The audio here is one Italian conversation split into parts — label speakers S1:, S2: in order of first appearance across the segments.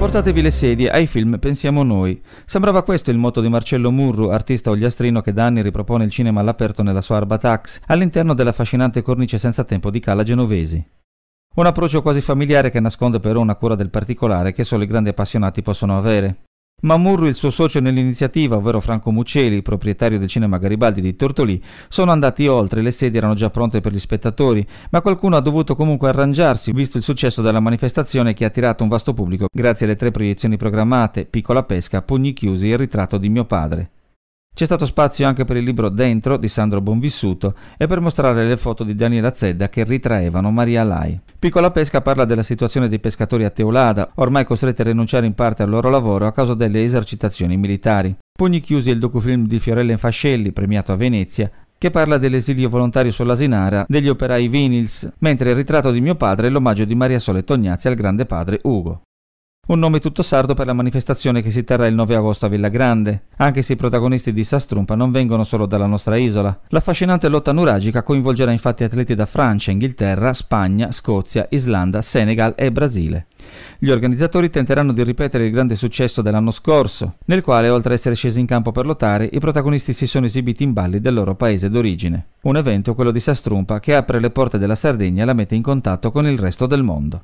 S1: Portatevi le sedie, ai film pensiamo noi. Sembrava questo il motto di Marcello Murru, artista ogliastrino che da anni ripropone il cinema all'aperto nella sua Arbatax, all'interno dell'affascinante cornice senza tempo di Cala Genovesi. Un approccio quasi familiare che nasconde però una cura del particolare che solo i grandi appassionati possono avere. Ma Murru e il suo socio nell'iniziativa, ovvero Franco Muccieli, proprietario del cinema Garibaldi di Tortolì, sono andati oltre, le sedie erano già pronte per gli spettatori, ma qualcuno ha dovuto comunque arrangiarsi, visto il successo della manifestazione che ha attirato un vasto pubblico grazie alle 3 proiezioni programmate, Piccola pesca, Pugni chiusi e il ritratto di mio padre. C'è stato spazio anche per il libro Dentro di Sandro Bonvissuto e per mostrare le foto di Daniela Zedda che ritraevano Maria Lai. Piccola pesca parla della situazione dei pescatori a Teulada, ormai costretti a rinunciare in parte al loro lavoro a causa delle esercitazioni militari. Pugni chiusi è il docufilm di Fiorella Infascelli, premiato a Venezia, che parla dell'esilio volontario sull'Asinara degli operai Vinils, mentre il ritratto di mio padre è l'omaggio di Maria Sole Tognazzi al grande padre Ugo. Un nome tutto sardo per la manifestazione che si terrà il 9 agosto a Villa Grande, anche se i protagonisti di Sastrumpa non vengono solo dalla nostra isola. L'affascinante lotta nuragica coinvolgerà infatti atleti da Francia, Inghilterra, Spagna, Scozia, Islanda, Senegal e Brasile. Gli organizzatori tenteranno di ripetere il grande successo dell'anno scorso, nel quale, oltre ad essere scesi in campo per lottare, i protagonisti si sono esibiti in balli del loro paese d'origine. Un evento, quello di Sastrumpa, che apre le porte della Sardegna e la mette in contatto con il resto del mondo.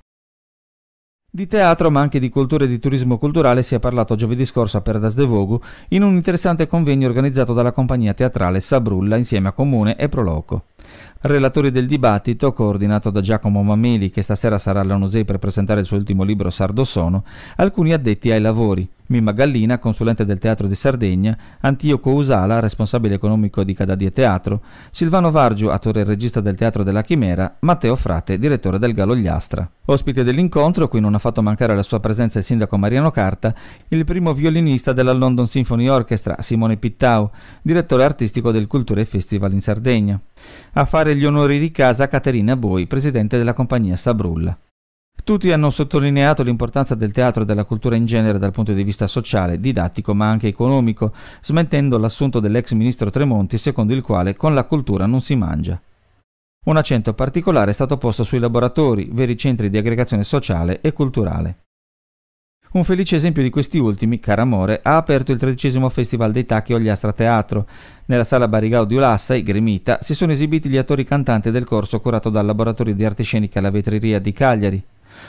S1: Di teatro, ma anche di cultura e di turismo culturale si è parlato giovedì scorso a Perdas de Vogu in un interessante convegno organizzato dalla compagnia teatrale Sabrulla insieme a Comune e Proloco. Relatori del dibattito, coordinato da Giacomo Mameli, che stasera sarà all'Onusei per presentare il suo ultimo libro Sardo Sono, alcuni addetti ai lavori: Mimma Gallina, consulente del Teatro di Sardegna, Antioco Usala, responsabile economico di Cadadie Teatro, Silvano Vargiu, attore e regista del Teatro della Chimera, Matteo Frate, direttore del Galogliastra. Ospite dell'incontro, qui non ha fatto mancare la sua presenza il sindaco Mariano Carta, il primo violinista della London Symphony Orchestra, Simone Pittau, direttore artistico del Culture Festival in Sardegna. A fare gli onori di casa Caterina Boi, presidente della compagnia Sabrulla. Tutti hanno sottolineato l'importanza del teatro e della cultura in genere dal punto di vista sociale, didattico ma anche economico, smentendo l'assunto dell'ex ministro Tremonti secondo il quale con la cultura non si mangia. Un accento particolare è stato posto sui laboratori, veri centri di aggregazione sociale e culturale. Un felice esempio di questi ultimi, Caramore, ha aperto il 13° Festival dei Tacchi Ogliastra Teatro. Nella sala Barigau di Ulassai, Gremita, si sono esibiti gli attori cantanti del corso curato dal Laboratorio di Arte Scenica alla Vetreria di Cagliari.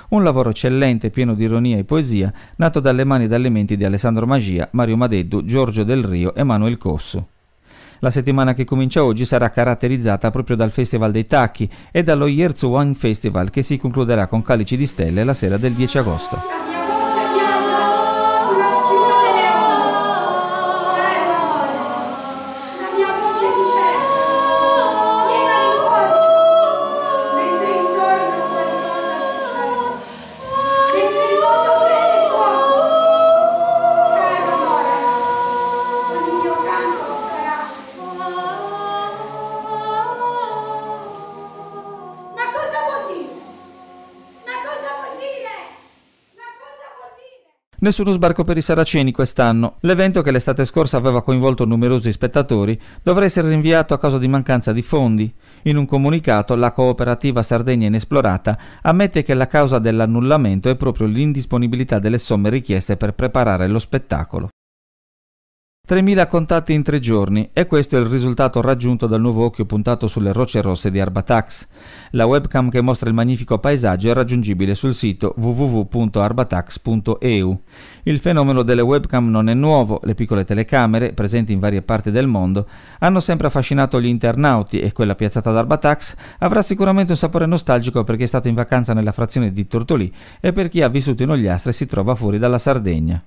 S1: Un lavoro eccellente, pieno di ironia e poesia, nato dalle mani e dalle menti di Alessandro Magia, Mario Madeddu, Giorgio Del Rio e Manuel Cossu. La settimana che comincia oggi sarà caratterizzata proprio dal Festival dei Tacchi e dallo Yerzu Wine Festival che si concluderà con Calici di Stelle la sera del 10 agosto. Nessuno sbarco per i saraceni quest'anno. L'evento, che l'estate scorsa aveva coinvolto numerosi spettatori, dovrà essere rinviato a causa di mancanza di fondi. In un comunicato, la cooperativa Sardegna Inesplorata ammette che la causa dell'annullamento è proprio l'indisponibilità delle somme richieste per preparare lo spettacolo. 3.000 contatti in 3 giorni, e questo è il risultato raggiunto dal nuovo occhio puntato sulle rocce rosse di Arbatax. La webcam che mostra il magnifico paesaggio è raggiungibile sul sito www.arbatax.eu. Il fenomeno delle webcam non è nuovo, le piccole telecamere, presenti in varie parti del mondo, hanno sempre affascinato gli internauti e quella piazzata ad Arbatax avrà sicuramente un sapore nostalgico per chi è stato in vacanza nella frazione di Tortolì e per chi ha vissuto in Ogliastra e si trova fuori dalla Sardegna.